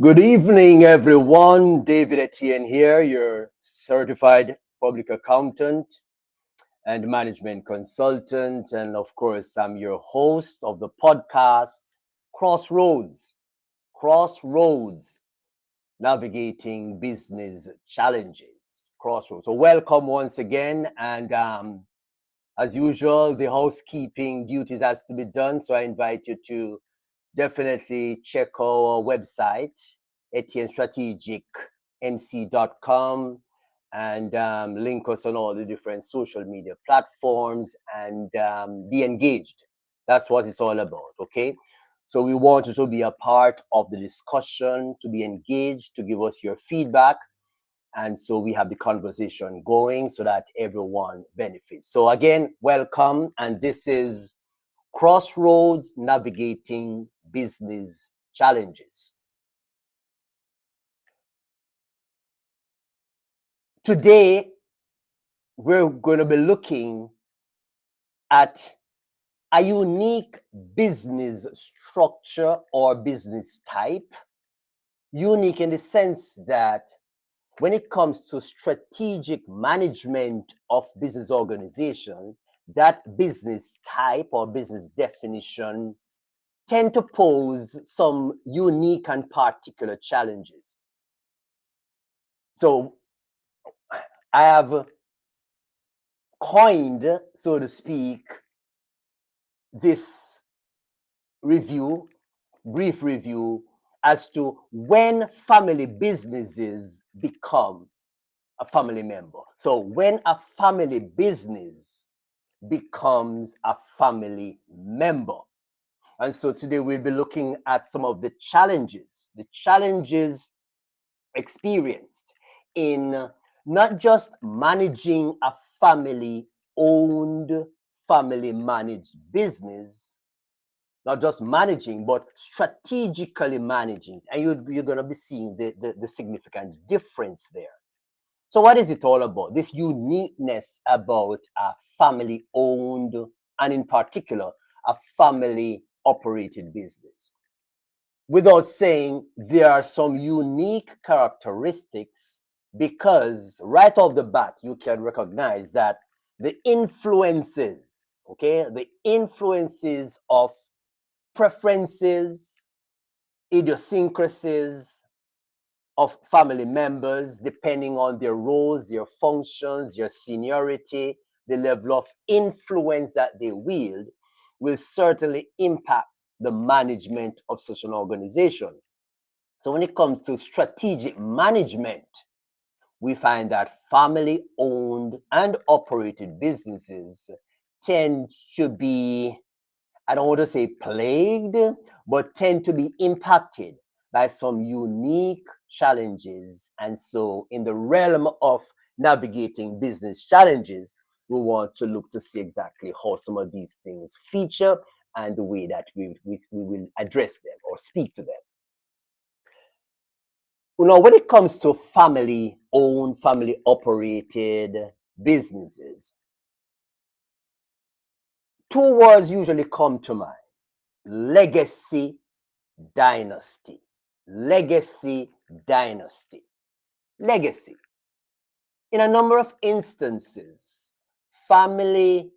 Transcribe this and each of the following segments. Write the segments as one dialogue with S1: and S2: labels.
S1: Good evening, everyone. David Etienne here, your certified public accountant and management consultant. And of course, I'm your host of the podcast, Crossroads. Crossroads, navigating business challenges. Crossroads. So, welcome once again. And as usual, the housekeeping duties has to be done. So, I invite you to definitely check our website, etiennestrategicmc.com, and link us on all the different social media platforms and be engaged. That's what it's all about, okay? So we want you to be a part of the discussion, to be engaged, to give us your feedback. And so we have the conversation going so that everyone benefits. So again, welcome. And this is Crossroads, navigating business challenges. Today, we're going to be looking at a unique business structure or business type. Unique in the sense that when it comes to strategic management of business organizations, that business type or business definition tend to pose some unique and particular challenges. So I have coined, so to speak, this review, brief review, as to when family businesses become a family member. So when a family business becomes a family member. And so today we'll be looking at some of the challenges experienced in not just managing a family owned, family managed business, not just managing, but strategically managing. And you're going to be seeing the significant difference there. So, what is it all about? This uniqueness about a family owned and, in particular, a family operated business. Without saying, there are some unique characteristics because right off the bat, you can recognize that the influences, okay, the influences of preferences, idiosyncrasies of family members, depending on their roles, their functions, their seniority, the level of influence that they wield, will certainly impact the management of such an organization. So when it comes to strategic management, we find that family owned and operated businesses tend to be, I don't want to say plagued, but tend to be impacted by some unique challenges. And so in the realm of navigating business challenges, we want to look to see exactly how some of these things feature and the way that we will address them or speak to them. Now, when it comes to family owned, family operated businesses, two words usually come to mind: legacy, dynasty. Legacy, dynasty. Legacy. In a number of instances, families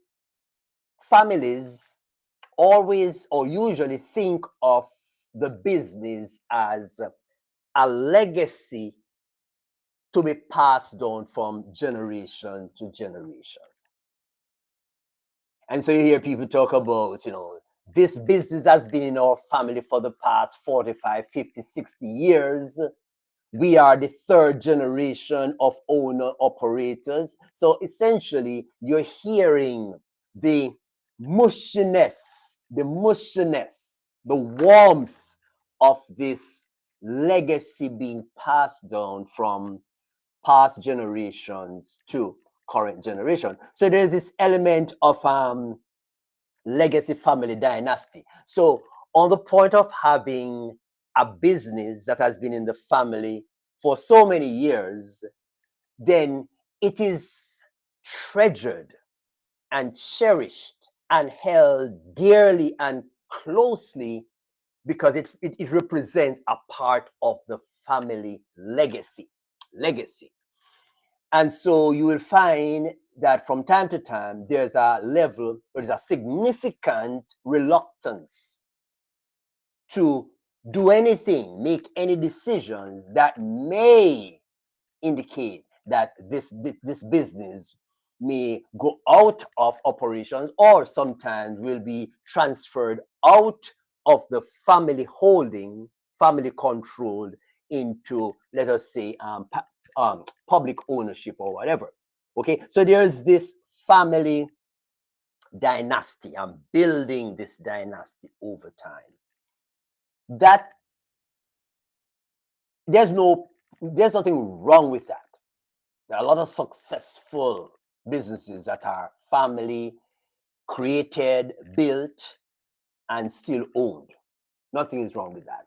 S1: always or usually think of the business as a legacy to be passed on from generation to generation. And so you hear people talk about, this business has been in our family for the past 45, 50, 60 years. We are the third generation of owner operators. So essentially, you're hearing the mushiness, the warmth of this legacy being passed down from past generations to current generation. So there's this element of legacy, family, dynasty. So on the point of having a business that has been in the family for so many years, then it is treasured and cherished and held dearly and closely because it represents a part of the family legacy. Legacy. And so you will find that from time to time, there's a significant reluctance to do anything, make any decisions that may indicate that this business may go out of operations, or sometimes will be transferred out of the family holding, family controlled, into, let us say, public ownership or whatever. Okay, so there's this family dynasty. I'm building this dynasty over time. That there's nothing wrong with that. There are a lot of successful businesses that are family created, built, and still owned. Nothing is wrong with that.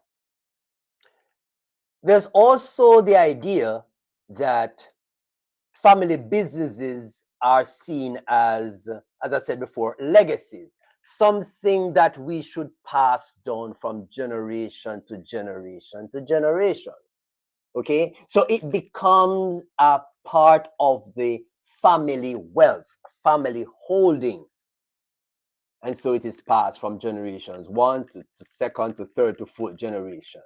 S1: There's also the idea that family businesses are seen as I said before, legacies, something that we should pass down from generation to generation to generation. Okay, so it becomes a part of the family wealth, family holding. And so it is passed from generations one to second to third to fourth generation.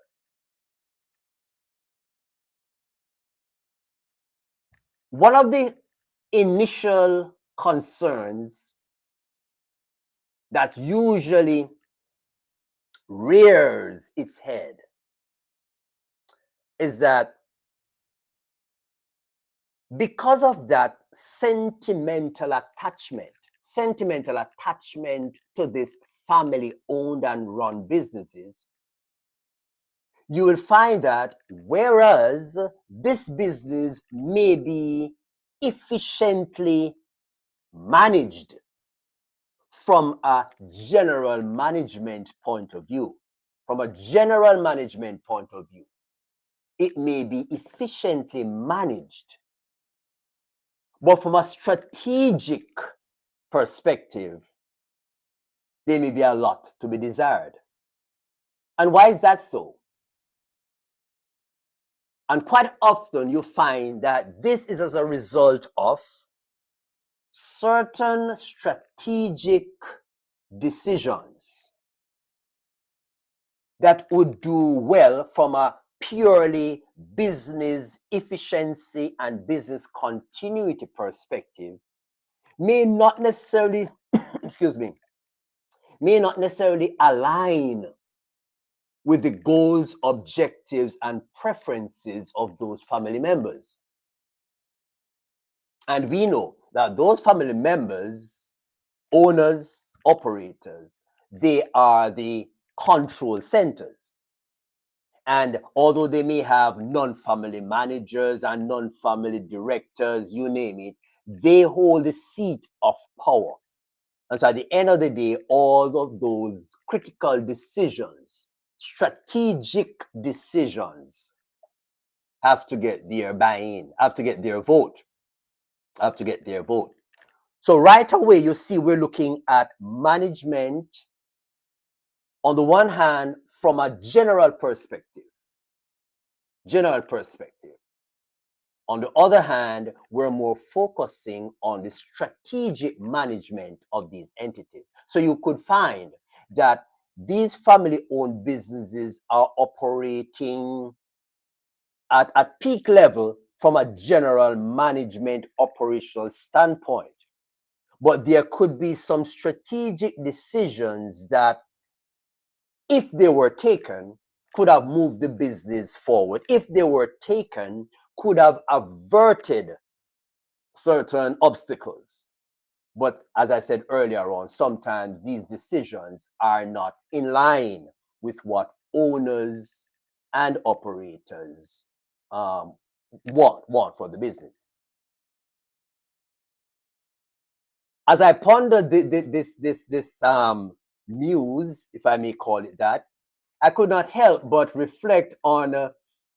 S1: One of the initial concerns that usually rears its head is that because of that sentimental attachment to this family owned and run businesses, you will find that whereas this business may be efficiently managed from a general management point of view, it may be efficiently managed, but from a strategic perspective, there may be a lot to be desired. And why is that so? And quite often you find that this is as a result of certain strategic decisions that would do well from a purely business efficiency and business continuity perspective, may not necessarily, may not necessarily align with the goals, objectives, and preferences of those family members. And we know that those family members, owners, operators, they are the control centers. And although they may have non-family managers and non-family directors, you name it, they hold the seat of power. And so at the end of the day, all of those critical decisions, strategic decisions, have to get their buy-in, have to get their vote. So right away, you see, we're looking at management on the one hand from a general perspective. On the other hand, we're more focusing on the strategic management of these entities. So you could find that these family-owned businesses are operating at peak level from a general management operational standpoint. But there could be some strategic decisions that, if they were taken, could have moved the business forward. If they were taken, could have averted certain obstacles. But as I said earlier on, sometimes these decisions are not in line with what owners and operators want for the business. As I pondered this news, if I may call it that, I could not help but reflect on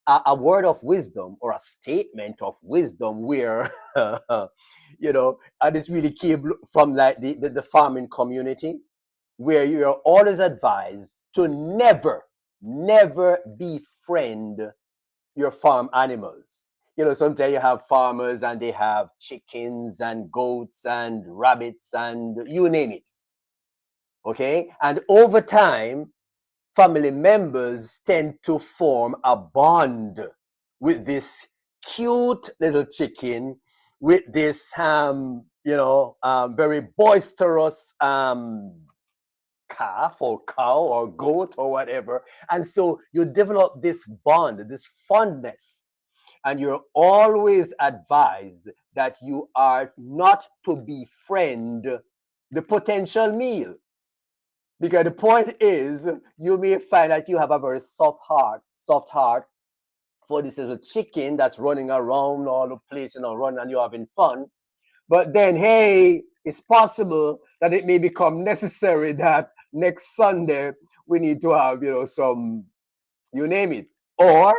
S1: a word of wisdom, or a statement of wisdom, where and this really came from like the farming community, where you are always advised to never never befriend your farm animals. Sometimes you have farmers and they have chickens and goats and rabbits and you name it. Okay? And over time, family members tend to form a bond with this cute little chicken, with this very boisterous calf or cow or goat or whatever. And so you develop this bond, this fondness, and you're always advised that you are not to befriend the potential meal. Because the point is, you may find that you have a very soft heart for this little chicken that's running around all the place, running and you're having fun. But then, hey, it's possible that it may become necessary that next Sunday we need to have, some, you name it. Or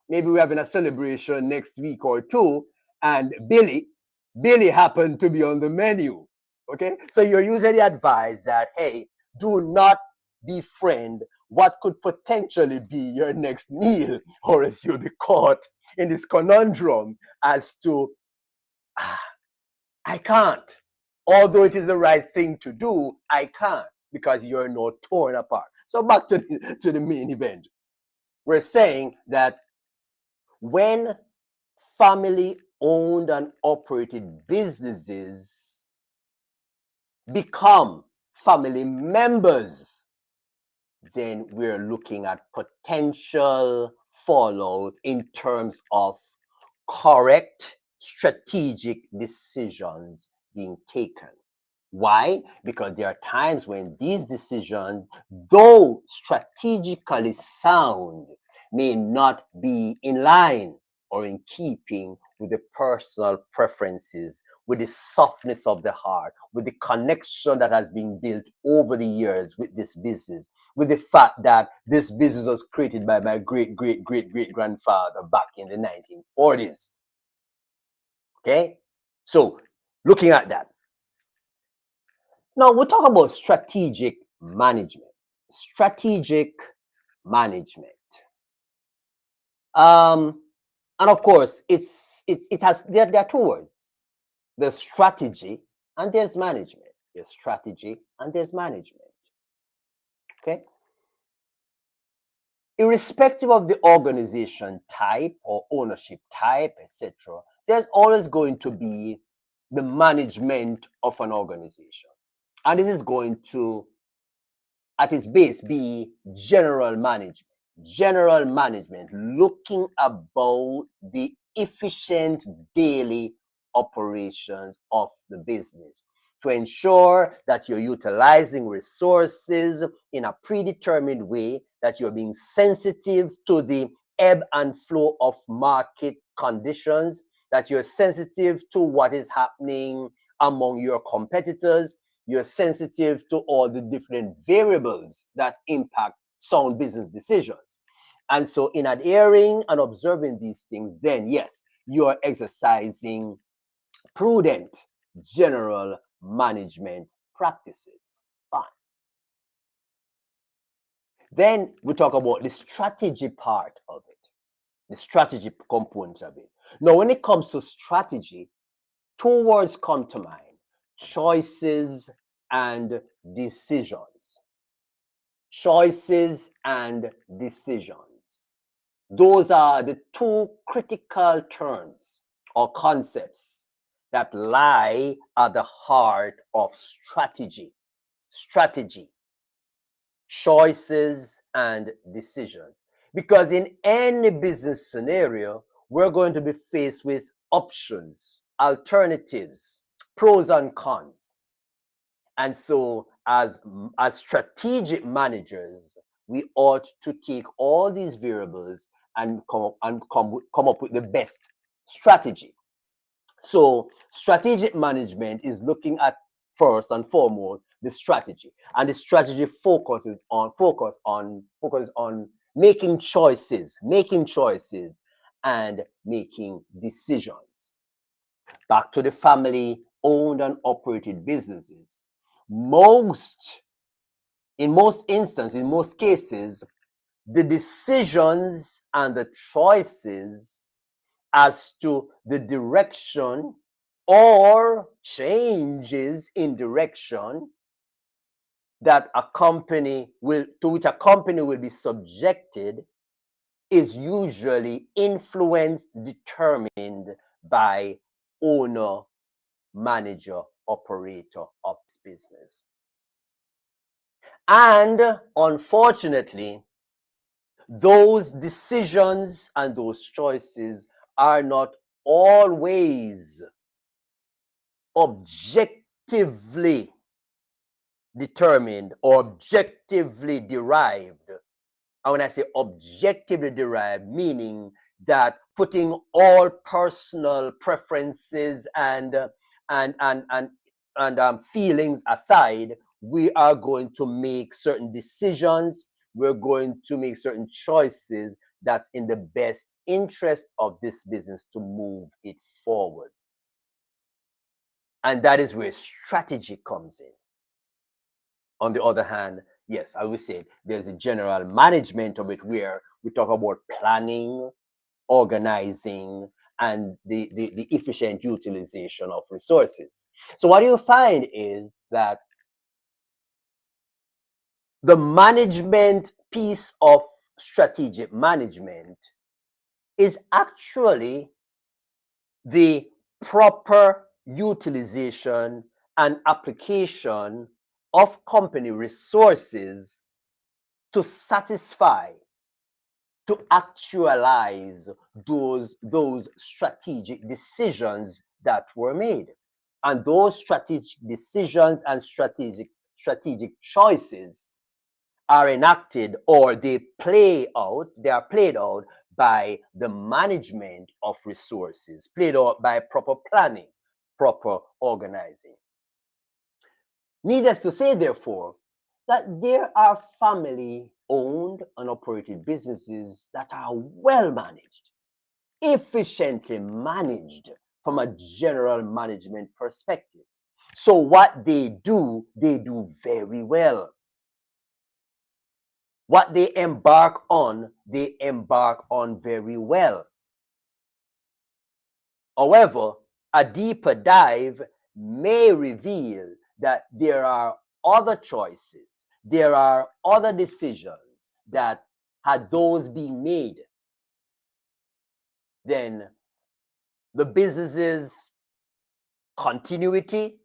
S1: maybe we're having a celebration next week or two, and Billy happened to be on the menu. Okay? So you're usually advised that, hey, do not befriend what could potentially be your next meal, or else you'll be caught in this conundrum as to, I can't. Although it is the right thing to do, I can't, because you're not torn apart. So back to the main event. We're saying that when family owned and operated businesses become family members, then we're looking at potential fallout in terms of correct strategic decisions being taken. Why? Because there are times when these decisions, though strategically sound, may not be in line or in keeping with the personal preferences, with the softness of the heart, with the connection that has been built over the years with this business, with the fact that this business was created by my great grandfather back in the 1940s. Okay? So, looking at that. Now, we'll talk about strategic management. Strategic management. And of course, it has there are two words. There's strategy and there's management. There's strategy and there's management. Okay? Irrespective of the organization type or ownership type, etc., there's always going to be the management of an organization. And this is going to, at its base, be general management. General management, looking about the efficient daily operations of the business to ensure that you're utilizing resources in a predetermined way, that you're being sensitive to the ebb and flow of market conditions, that you're sensitive to what is happening among your competitors, you're sensitive to all the different variables that impact sound business decisions. And so in adhering and observing these things, then yes, you are exercising prudent general management practices. Fine. Then we talk about the strategy part of it, the strategy component of it. Now, when it comes to strategy, two words come to mind: choices and decisions. Choices and decisions. Those are the two critical terms or concepts that lie at the heart of strategy. Strategy, choices, and decisions. Because in any business scenario, we're going to be faced with options, alternatives, pros and cons. And so as strategic managers, we ought to take all these variables and come up with the best strategy. So strategic management is looking at, first and foremost, the strategy. And the strategy focuses on making choices and making decisions. Back to the family owned and operated businesses. In most cases, the decisions and the choices as to the direction or changes in direction that a company will, to which a company will be subjected, is usually influenced, determined by owner, manager, operator of this business. And unfortunately, those decisions and those choices are not always objectively determined or objectively derived. And when I say objectively derived, meaning that putting all personal preferences and feelings aside, we are going to make certain decisions. We're going to make certain choices that's in the best interest of this business to move it forward. And that is where strategy comes in. On the other hand, yes, I would say there's a general management of it where we talk about planning, organizing, and the efficient utilization of resources. So what you find is that the management piece of strategic management is actually the proper utilization and application of company resources to satisfy, to actualize those strategic decisions that were made. And those strategic decisions and strategic choices are enacted, or they are played out by the management of resources, played out by proper planning, proper organizing. Needless to say, therefore, that there are family-owned and operated businesses that are well managed, efficiently managed from a general management perspective. So what they do very well. What they embark on very well. However, a deeper dive may reveal that there are other choices, there are other decisions that, had those been made, then the business's continuity,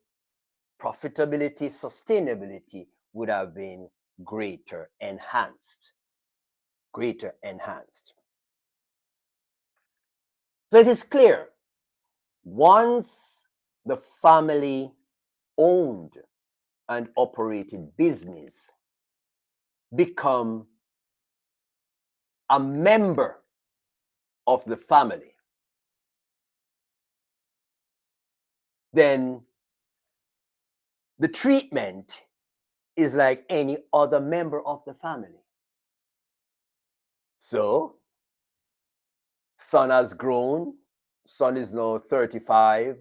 S1: profitability, sustainability would have been greater enhanced. So it is clear, once the family owned and operated business become a member of the family, then the treatment is like any other member of the family. So, son has grown. Son is now 35,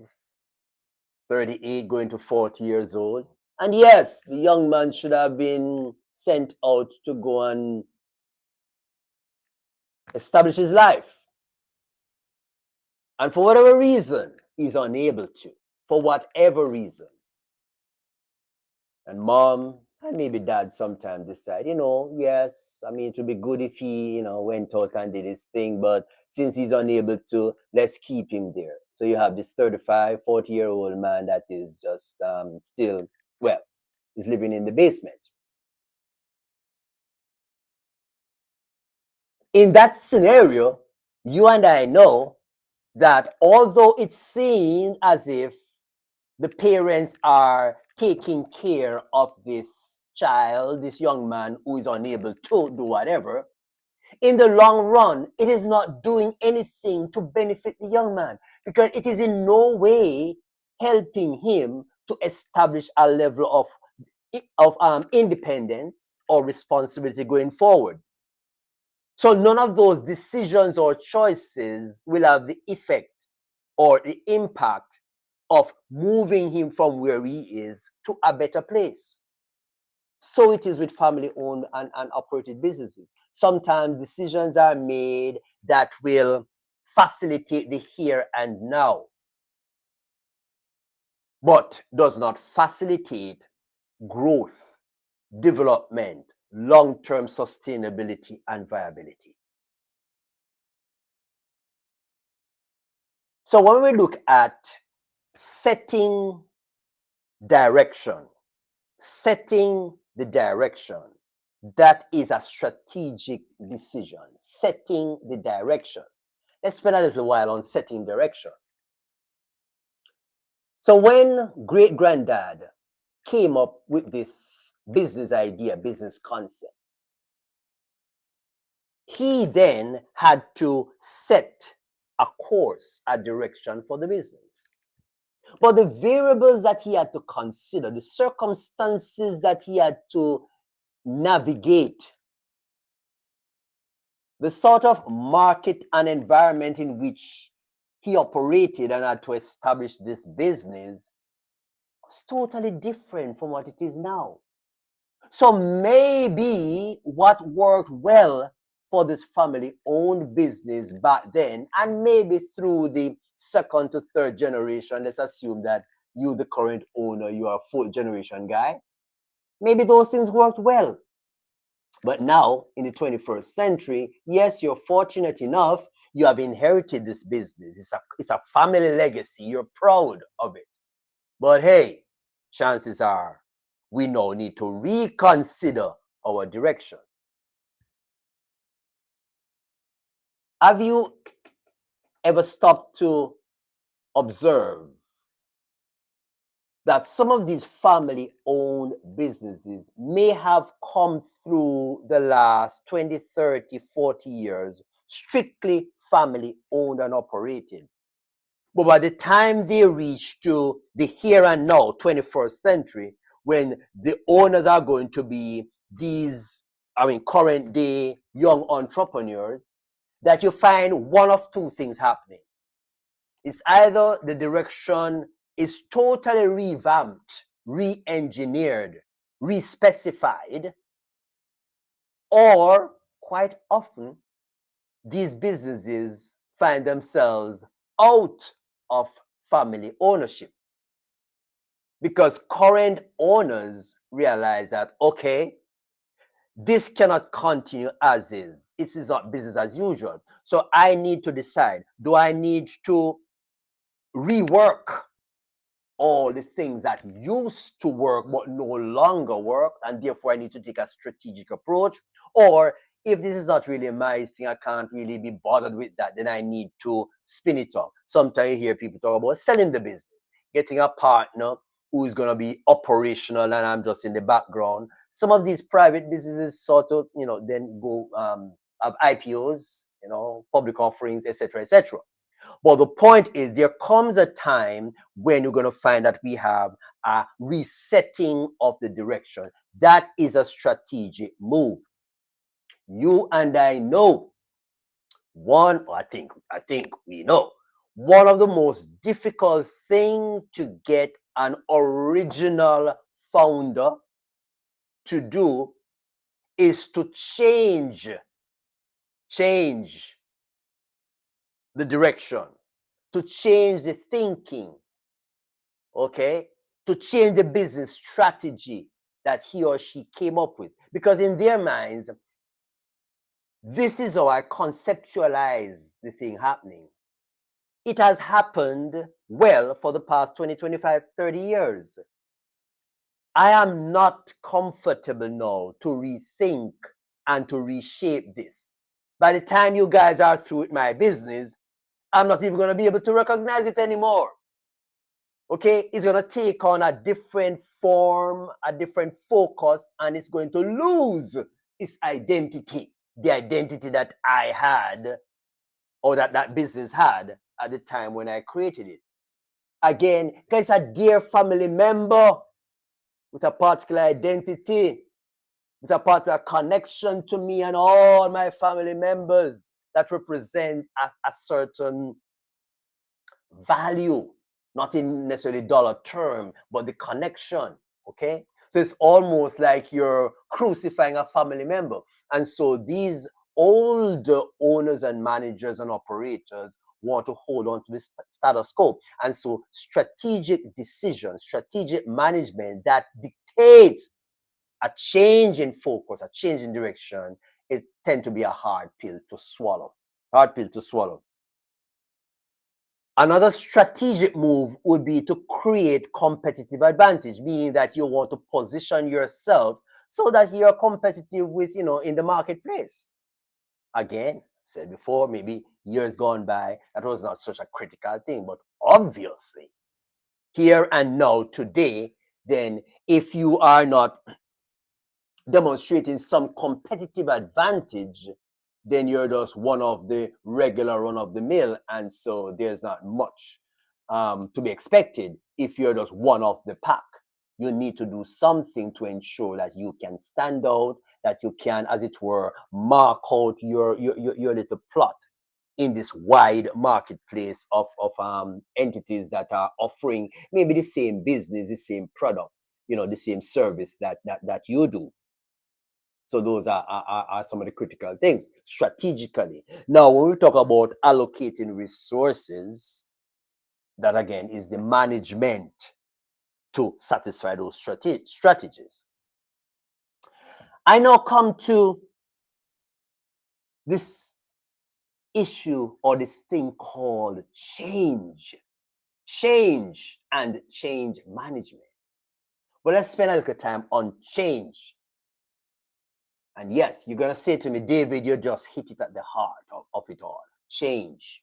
S1: 38, going to 40 years old. And yes, the young man should have been sent out to go and establish his life. And for whatever reason, he's unable to. For whatever reason. And mom and maybe dad sometimes decide, yes, I mean, it would be good if he, went out and did his thing, but since he's unable to, let's keep him there. So you have this 35, 40-year-old man that is just still, he's living in the basement. In that scenario, you and I know that although it's seen as if the parents are taking care of this child, this young man who is unable to do whatever, in the long run, it is not doing anything to benefit the young man, because it is in no way helping him to establish a level of independence or responsibility going forward. So none of those decisions or choices will have the effect or the impact of moving him from where he is to a better place. So it is with family owned and operated businesses. Sometimes decisions are made that will facilitate the here and now, but does not facilitate growth, development, long-term sustainability, and viability. So when we look at setting direction, setting the direction, that is a strategic decision. Setting the direction. Let's spend a little while on setting direction. So when great granddad came up with this business idea, business concept, he then had to set a course, a direction for the business. But the variables that he had to consider, the circumstances that he had to navigate, the sort of market and environment in which he operated and had to establish this business was totally different from what it is now. So maybe what worked well for this family-owned business back then, and maybe through the second to third generation, let's assume that you, the current owner, you are a fourth generation guy, maybe those things worked well. But now, in the 21st century, yes, you're fortunate enough, you have inherited this business. It's a family legacy. You're proud of it. But hey, chances are we now need to reconsider our direction. Have you ever stopped to observe that some of these family-owned businesses may have come through the last 20, 30, 40 years strictly family-owned and operated? But by the time they reach to the here and now, 21st century, when the owners are going to be these, current day young entrepreneurs, that you find one of two things happening. It's either the direction is totally revamped, re-engineered, re-specified, or quite often these businesses find themselves out of family ownership because current owners realize that, okay, this cannot continue as is. This is not business as usual. So I need to decide, do I need to rework all the things that used to work but no longer works, and therefore I need to take a strategic approach? Or if this is not really my thing, I can't really be bothered with that, then I need to spin it off. Sometimes you hear people talk about selling the business, getting a partner who is going to be operational and I'm just in the background. Some of these private businesses sort of, then go have IPOs, public offerings, etc., etc. But the point is, there comes a time when you're going to find that we have a resetting of the direction. That is a strategic move. You and I know I think we know, one of the most difficult things to get an original founder to do is to change the direction, to change the thinking, okay, to change the business strategy that he or she came up with. Because in their minds, this is how I conceptualize the thing happening. It has happened well for the past 20, 25, 30 years. I am not comfortable now to rethink and to reshape this. By the time you guys are through with my business, I'm not even going to be able to recognize it anymore. Okay, it's going to take on a different form, a different focus, and it's going to lose its identity, the identity that I had or that business had at the time when I created it. Again, because it's a dear family member with a particular identity, with a particular connection to me and all my family members that represent a certain value, not in necessarily dollar term, but the connection, okay? So it's almost like you're crucifying a family member. And so these older owners and managers and operators want to hold on to the status quo. And so strategic decisions, strategic management that dictates a change in focus, a change in direction, it tend to be a hard pill to swallow. Hard pill to swallow. Another strategic move would be to create competitive advantage, meaning that you want to position yourself so that you're competitive with, in the marketplace. Again, said before, maybe years gone by, that was not such a critical thing, but obviously, here and now, today, then if you are not demonstrating some competitive advantage, then you're just one of the regular run of the mill. And so there's not much to be expected if you're just one of the pack. You need to do something to ensure that you can stand out, that you can, as it were, mark out your little plot in this wide marketplace of entities that are offering maybe the same business, the same product, the same service that you do. So those are some of the critical things strategically. Now, when we talk about allocating resources, that again is the management to satisfy those strategies. I now come to this issue or this thing called change and change management. But let's spend a little time on change. And yes, you're going to say to me, David, you just hit it at the heart of it all. Change.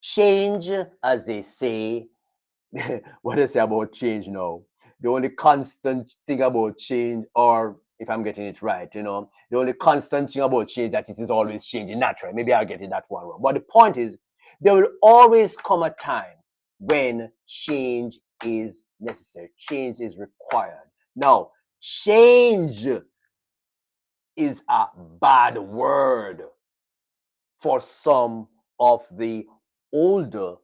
S1: Change, as they say, what they say about change now, the only constant thing about change, or if I'm getting it right, the only constant thing about change that it is always changing naturally. Maybe I'll get it that one wrong. But the point is, there will always come a time when change is necessary. Change is required. Now, change is a bad word for some of the older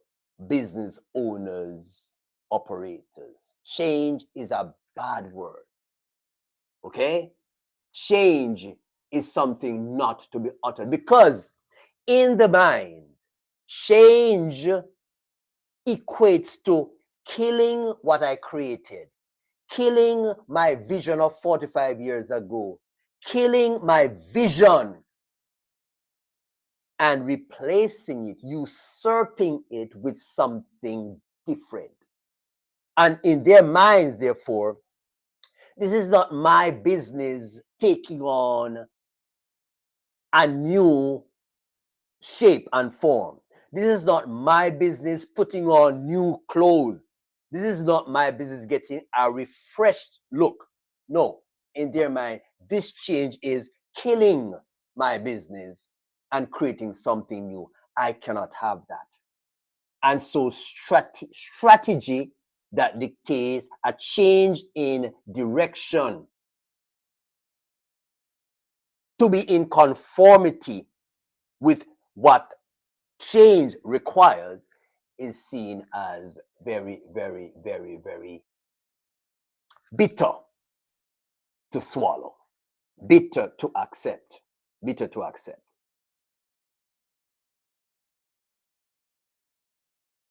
S1: business owners, operators. Change is a bad word. Okay? Change is something not to be uttered because in the mind, change equates to killing what I created, killing my vision of 45 years ago, killing my vision and replacing it, usurping it with something different. And in their minds, therefore, this is not my business taking on a new shape and form. This is not my business putting on new clothes. This is not my business getting a refreshed look. No, in their mind, this change is killing my business and creating something new. I cannot have that. And so strategy that dictates a change in direction to be in conformity with what change requires is seen as very, very, very, very bitter to swallow, bitter to accept, bitter to accept.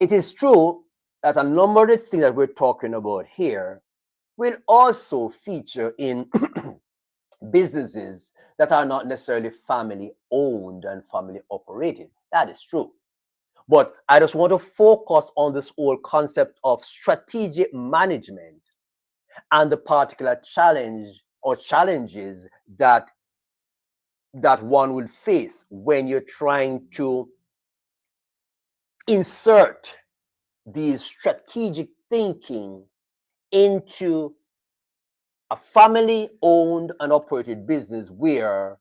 S1: It is true that a number of the things that we're talking about here will also feature in businesses that are not necessarily family owned and family operated. That is true. But I just want to focus on this whole concept of strategic management and the particular challenge or challenges that one will face when you're trying to insert these strategic thinking into a family owned and operated business where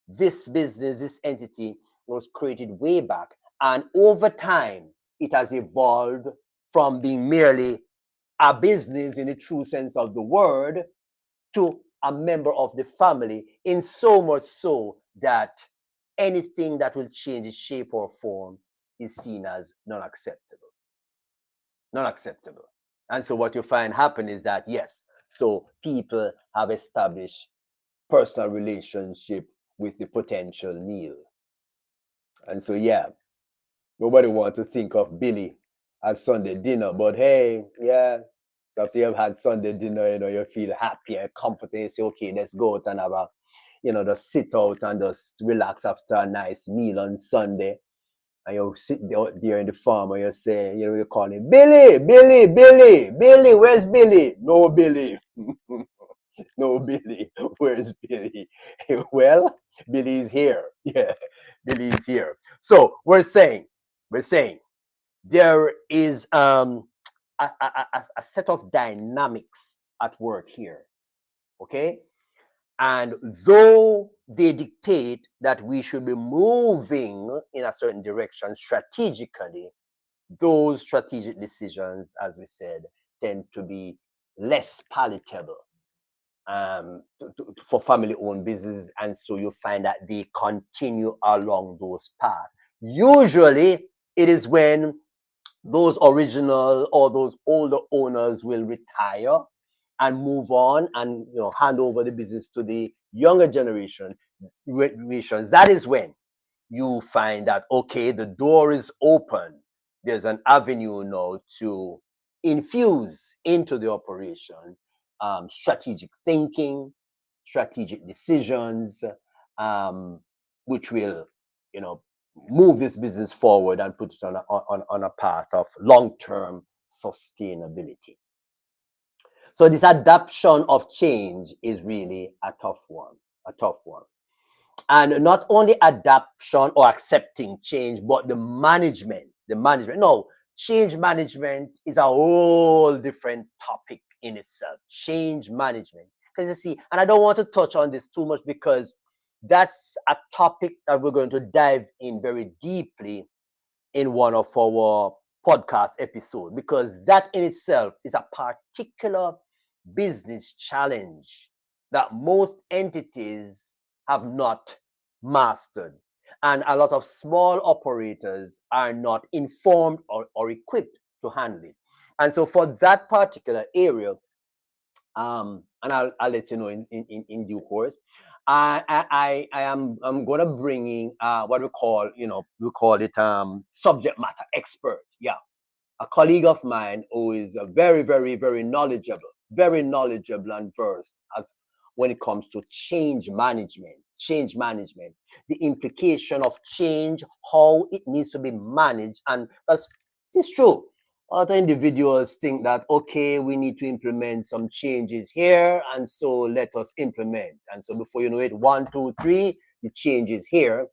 S1: this business, this entity was created way back. And over time, it has evolved from being merely a business in the true sense of the word to a member of the family, in so much so that anything that will change its shape or form is seen as non-acceptable. Non-acceptable. And so what you find happen is that, yes, So people have established personal relationship with the potential meal. And so, yeah, nobody wants to think of Billy at Sunday dinner, but hey, yeah, after you've had Sunday dinner, you feel happy and comfortable. You say, okay, let's go out and have a, just sit out and just relax after a nice meal on Sunday. And you sit there in the farm and you say, you call him, Billy, Billy, Billy, Billy, where's Billy? No Billy. No Billy. Where's Billy? Well, Billy's here. Yeah, Billy's here. So we're saying there is a set of dynamics at work here. Okay. And though they dictate that we should be moving in a certain direction strategically, those strategic decisions, as we said, tend to be less palatable for family-owned businesses, and so you find that they continue along those paths. Usually, it is when those original or those older owners will retire and move on and hand over the business to the younger generations. That is when you find that, okay, the door is open. There's an avenue now to infuse into the operation strategic thinking, strategic decisions, which will, move this business forward and put it on a path of long-term sustainability. So this adoption of change is really a tough one. And not only adoption or accepting change, but the management. No, change management is a whole different topic in itself. Change management. Because you see, and I don't want to touch on this too much because that's a topic that we're going to dive in very deeply in one of our podcast episodes, because that in itself is a particular business challenge that most entities have not mastered. And a lot of small operators are not informed or equipped to handle it. And so for that particular area, and I'll let you know in due course, I'm gonna bring in what we call it subject matter expert. Yeah, a colleague of mine who is very, very, very knowledgeable and versed as when it comes to change management, the implication of change, how it needs to be managed. And it's true. Other individuals think that, okay, we need to implement some changes here, and so let us implement. And so before you know it, 1, 2, 3, the change is here.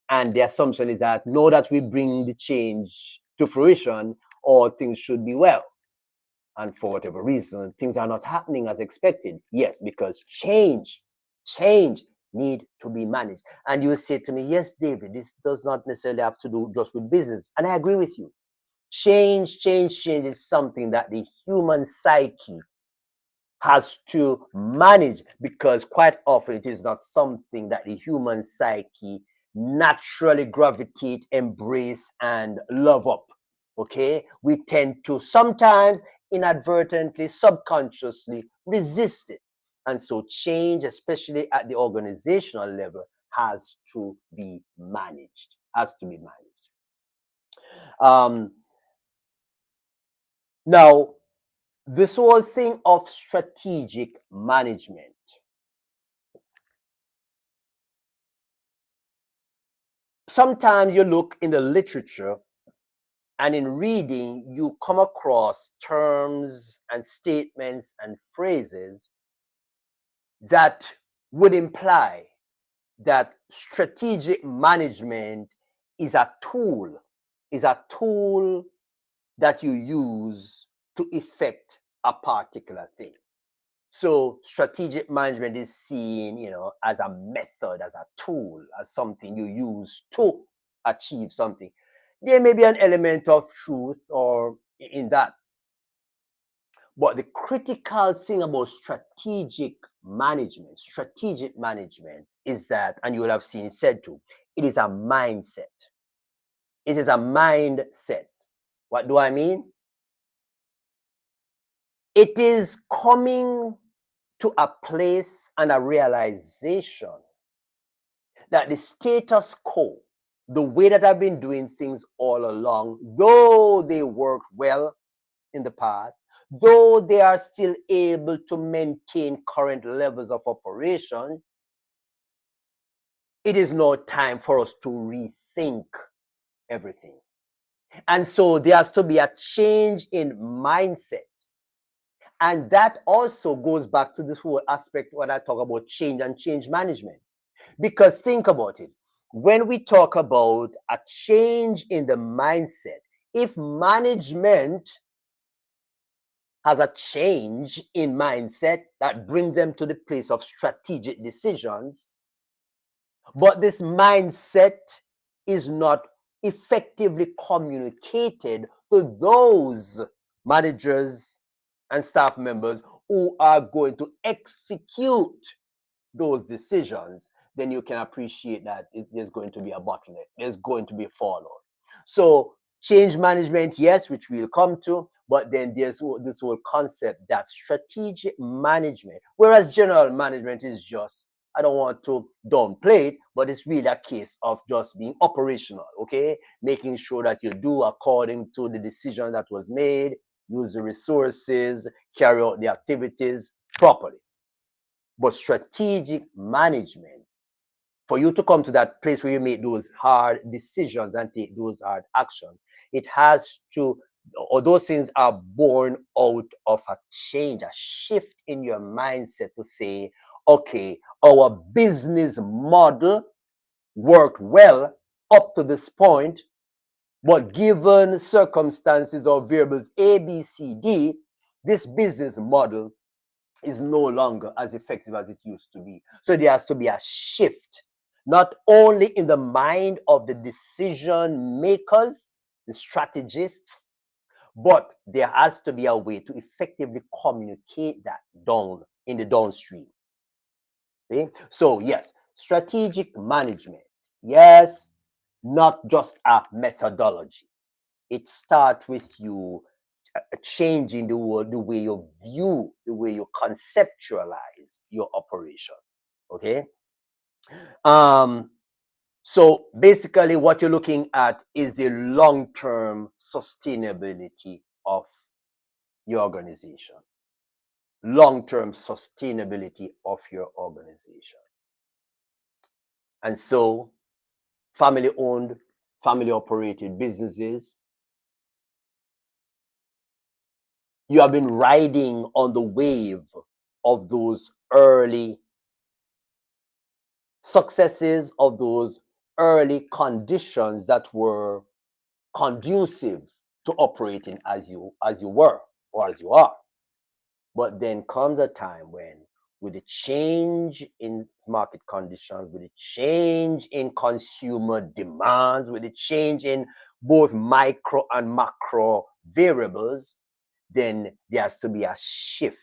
S1: And the assumption is that now that we bring the change to fruition, all things should be well. And for whatever reason, things are not happening as expected. Yes, because change need to be managed. And you say to me, yes, David, this does not necessarily have to do just with business. And I agree with you. Change is something that the human psyche has to manage, because quite often it is not something that the human psyche naturally gravitate, embrace, and love up. Okay, we tend to sometimes inadvertently, subconsciously resist it. And so change, especially at the organizational level, has to be managed. Now, this whole thing of strategic management, sometimes you look in the literature and in reading, you come across terms and statements and phrases that would imply that strategic management is a tool that you use to effect a particular thing. So strategic management is seen, as a method, as a tool, as something you use to achieve something. There may be an element of truth or in that. But the critical thing about strategic management is that, and you will have seen said too, it is a mindset. It is a mindset. What do I mean? It is coming to a place and a realization that the status quo, the way that I've been doing things all along, though they worked well in the past, though they are still able to maintain current levels of operation, it is now time for us to rethink everything. And so there has to be a change in mindset. And that also goes back to this whole aspect when I talk about change and change management. Because think about it. When we talk about a change in the mindset, if management has a change in mindset that brings them to the place of strategic decisions, but this mindset is not effectively communicated to those managers and staff members who are going to execute those decisions, then you can appreciate that there's going to be a bottleneck. There's going to be a fallout. So change management, yes, which we'll come to, but then there's this whole concept that strategic management, whereas general management is just, I don't want to downplay it, but it's really a case of just being operational, okay? Making sure that you do according to the decision that was made, use the resources, carry out the activities properly. But strategic management, for you to come to that place where you make those hard decisions and take those hard actions, it has to, or those things are born out of a change, a shift in your mindset to say, okay, our business model worked well up to this point, but given circumstances or variables A, B, C, D, this business model is no longer as effective as it used to be. So there has to be a shift, not only in the mind of the decision makers, the strategists, but there has to be a way to effectively communicate that down in the downstream. Okay? So yes, strategic management. Yes, not just a methodology. It starts with you changing the way you view, the way you conceptualize your operation. Okay. So basically, what you're looking at is the long-term sustainability of your organization. Long-term sustainability of your organization. And so, family-owned, family-operated businesses, you have been riding on the wave of those early successes, of those early conditions that were conducive to operating as you were or as you are. But then comes a time when, with the change in market conditions, with the change in consumer demands, with the change in both micro and macro variables, then there has to be a shift.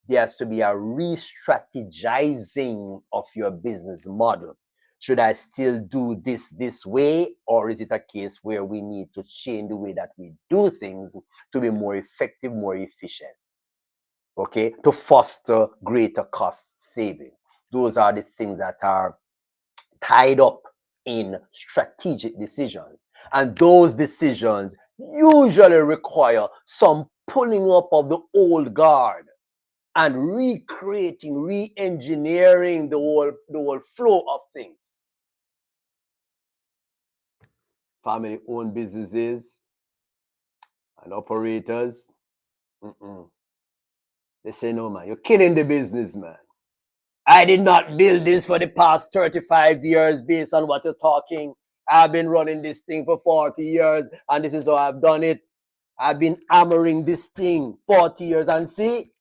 S1: There has to be a re-strategizing of your business model. Should I still do this way, or is it a case where we need to change the way that we do things to be more effective, more efficient? Okay, to foster greater cost savings. Those are the things that are tied up in strategic decisions. And those decisions usually require some pulling up of the old guard and recreating, re-engineering the whole flow of things. Family-owned businesses and operators, they say, no, man, you're killing the business, man. I did not build this for the past 35 years based on what you're talking. I've been running this thing for 40 years, and this is how I've done it. I've been hammering this thing 40 years, and see?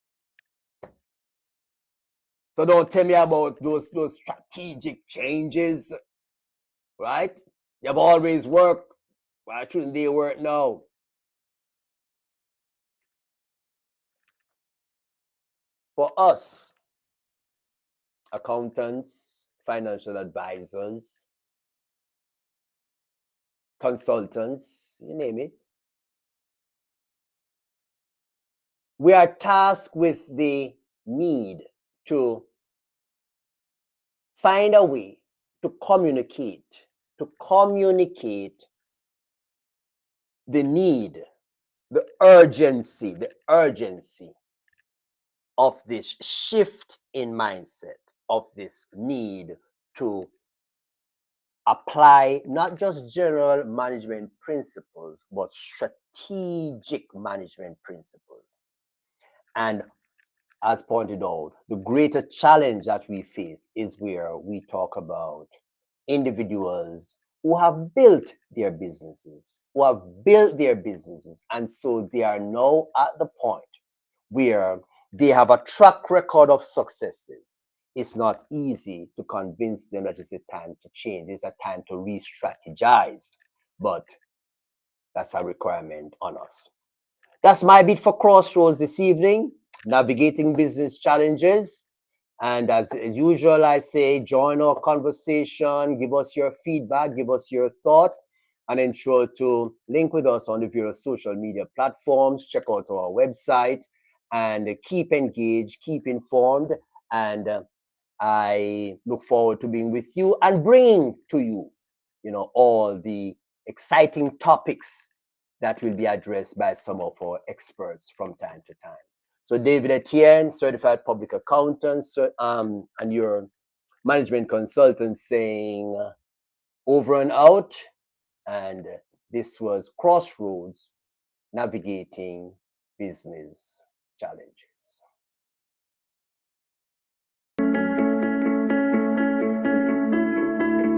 S1: So don't tell me about those strategic changes, right? They've always worked. Why shouldn't they work now? For us, accountants, financial advisors, consultants, you name it, We are tasked with the need to find a way to communicate the need, the urgency of this shift in mindset, of this need to apply not just general management principles, but strategic management principles. And as pointed out, the greater challenge that we face is where we talk about individuals who have built their businesses, and so they are now at the point where they have a track record of successes. It's not easy to convince them that it's a time to change, it's a time to re-strategize, but that's a requirement on us. That's my bit for Crossroads this evening, navigating business challenges. And as usual, I say, join our conversation, give us your feedback, give us your thought, and ensure to link with us on the various social media platforms. Check out our website and keep engaged, keep informed. And I look forward to being with you and bringing to you, all the exciting topics that will be addressed by some of our experts from time to time. So David Etienne, certified public accountant, and your management consultant saying over and out. And this was Crossroads, navigating business challenges.